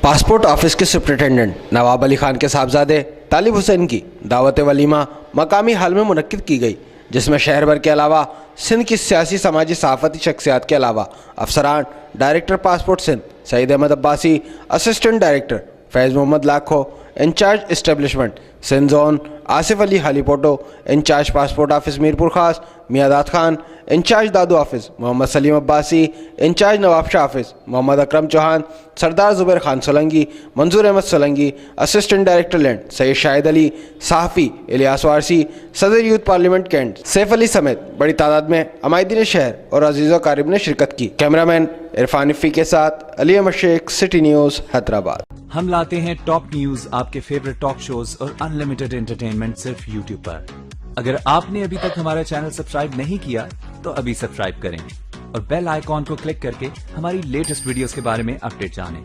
Passport office के superintendent Nawab Ali Khan के साहबजादे तालिब हुसैन की दावत वलीमा मकामी हाल में मुनक्किद की गई, जिसमें शहर भर के अलावा सिंध की सियासी समाजी सहाफ़ती शख्सियात के अलावा अफसरान, director passport Sindh Saeed Ahmed Abbasi, assistant director Faiz Mohammad Lakho, incharge establishment Sindh zone Asif Ali Halepoto, incharge passport office Mirpur Khas Miandad Khan, incharge Dadu office Mohammad Saleem Abbasi, incharge Nawabshah office Mohammad Akram Chauhan, Sardar Zubair Khan Solangi, Manzoor Ahmed Solangi, assistant director land Syed Shahid Ali, सहाफ़ी इलियास वारसी, सदर youth parliament cantt Saif Ali समेत बड़ी तादाद में अमायदीन शहर और अजीज़ कारिब ने शिरकत की। कैमरामैन इरफान इफ़ी के साथ अली अहमद शेख, सिटी न्यूज़, हैदराबाद। हम लाते हैं टॉप न्यूज, आपके फेवरेट टॉक शोज और अनलिमिटेड एंटरटेनमेंट सिर्फ यूट्यूब पर। अगर आपने अभी तक हमारा चैनल सब्सक्राइब नहीं किया तो अभी सब्सक्राइब करें और बेल आइकॉन को क्लिक करके हमारी लेटेस्ट वीडियोस के बारे में अपडेट जानें।